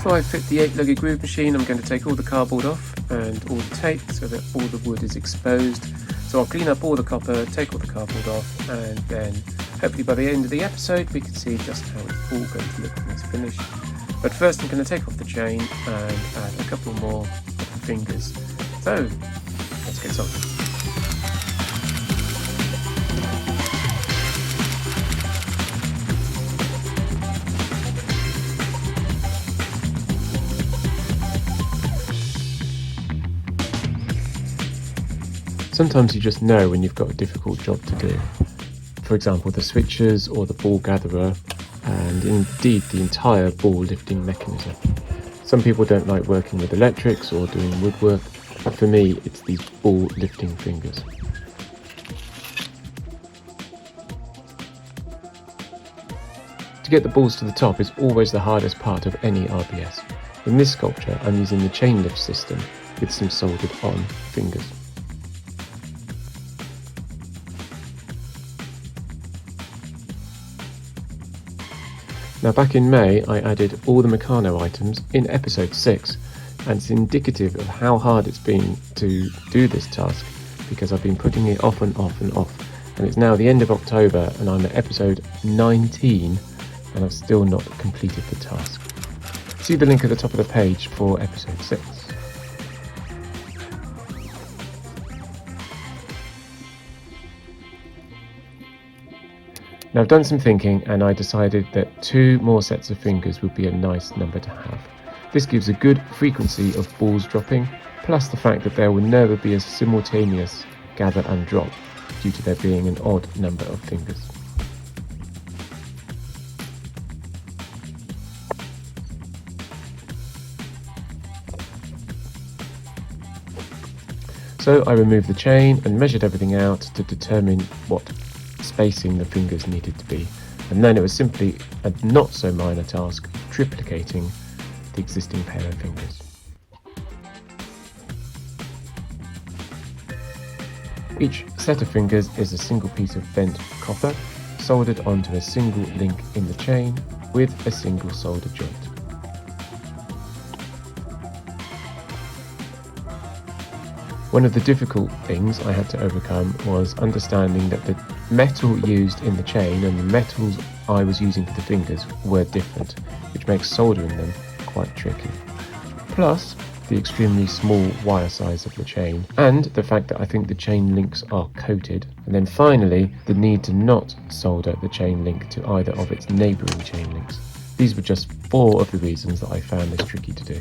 After I fit the 8-lugged groove machine, I'm going to take all the cardboard off and all the tape so that all the wood is exposed. So I'll clean up all the copper, take all the cardboard off, and then hopefully by the end of the episode we can see just how it's all going to look when it's finished. But first I'm going to take off the chain and add a couple more of the fingers. So let's get started. Sometimes you just know when you've got a difficult job to do. For example, the switches or the ball gatherer, and indeed the entire ball lifting mechanism. Some people don't like working with electrics or doing woodwork, but for me it's these ball lifting fingers. To get the balls to the top is always the hardest part of any RBS. In this sculpture I'm using the chain lift system with some soldered on fingers. Now back in May I added all the Meccano items in episode 6, and it's indicative of how hard it's been to do this task because I've been putting it off and off and off, and it's now the end of October and I'm at episode 19 and I've still not completed the task. See the link at the top of the page for episode 6. Now I've done some thinking and I decided that 2 more sets of fingers would be a nice number to have. This gives a good frequency of balls dropping, plus the fact that there will never be a simultaneous gather and drop due to there being an odd number of fingers. So I removed the chain and measured everything out to determine what spacing the fingers needed to be, and then it was simply a not so minor task of triplicating the existing pair of fingers. Each set of fingers is a single piece of bent copper soldered onto a single link in the chain with a single solder joint. One of the difficult things I had to overcome was understanding that the metal used in the chain and the metals I was using for the fingers were different, which makes soldering them quite tricky. Plus, the extremely small wire size of the chain, and the fact that I think the chain links are coated, and then finally, the need to not solder the chain link to either of its neighbouring chain links. These were just 4 of the reasons that I found this tricky to do.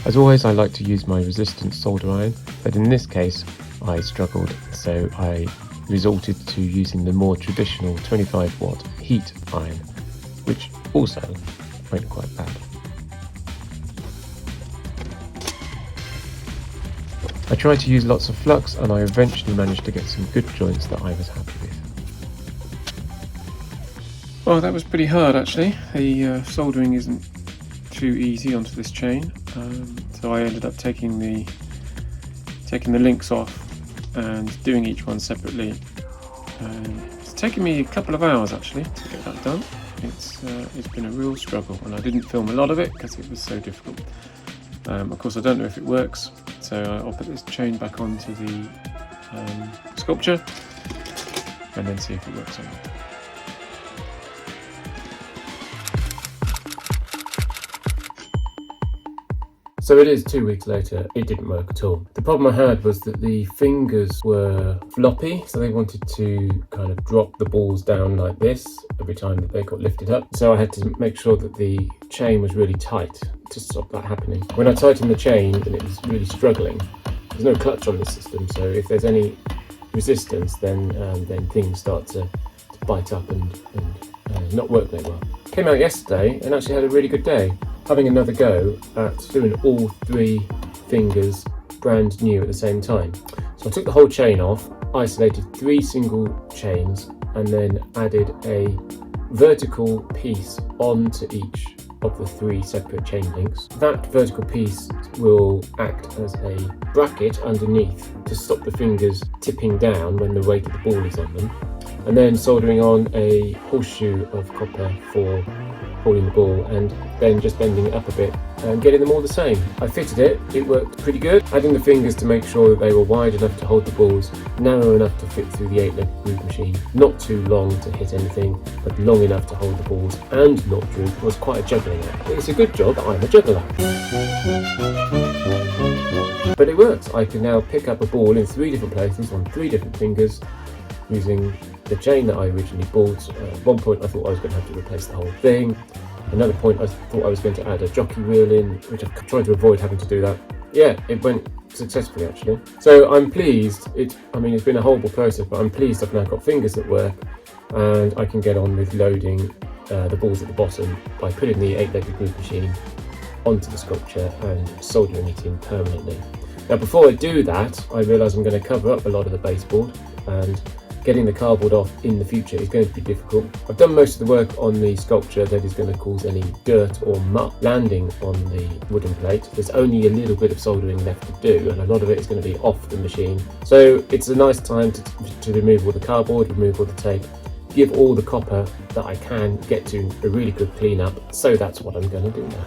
As always, I like to use my resistant solder iron, but in this case I struggled, so I resorted to using the more traditional 25 watt heat iron, which also went quite bad. I tried to use lots of flux and I eventually managed to get some good joints that I was happy with. Well, that was pretty hard actually. The soldering isn't too easy onto this chain, so I ended up taking the links off and doing each one separately. It's taken me a couple of hours actually to get that done. It's been a real struggle, and I didn't film a lot of it because it was so difficult. Of course I don't know if it works, so I'll put this chain back onto the sculpture and then see if it works or not. So it is 2 weeks later, it didn't work at all. The problem I had was that the fingers were floppy, so they wanted to kind of drop the balls down like this every time that they got lifted up. So I had to make sure that the chain was really tight to stop that happening. When I tightened the chain and it was really struggling, there's no clutch on this system, so if there's any resistance then things start to bite up and not work very well. Came out yesterday and actually had a really good day, having another go at doing all 3 fingers brand new at the same time. So I took the whole chain off, isolated 3 single chains, and then added a vertical piece onto each of the 3 separate chain links. That vertical piece will act as a bracket underneath to stop the fingers tipping down when the weight of the ball is on them. and then soldering on a horseshoe of copper for holding the ball, and then just bending it up a bit and getting them all the same. I fitted it, it worked pretty good. Adding the fingers to make sure that they were wide enough to hold the balls, narrow enough to fit through the 8-legged groove machine, not too long to hit anything, but long enough to hold the balls and not droop, was quite a juggling act. It's a good job that I'm a juggler. But it works. I can now pick up a ball in 3 different places on 3 different fingers using the chain that I originally bought. At one point I thought I was going to have to replace the whole thing. Another point I thought I was going to add a jockey wheel in, which I've tried to avoid having to do that. Yeah, it went successfully actually. So I'm pleased. It's been a horrible process, but I'm pleased I've now got fingers that work, and I can get on with loading the balls at the bottom by putting the 8-legged groove machine onto the sculpture and soldering it in permanently. Now before I do that, I realise I'm going to cover up a lot of the baseboard, and getting the cardboard off in the future is going to be difficult. I've done most of the work on the sculpture that is going to cause any dirt or muck landing on the wooden plate. There's only a little bit of soldering left to do, and a lot of it is going to be off the machine. So it's a nice time to remove all the cardboard, remove all the tape, give all the copper that I can, get to a really good clean up. So that's what I'm going to do now.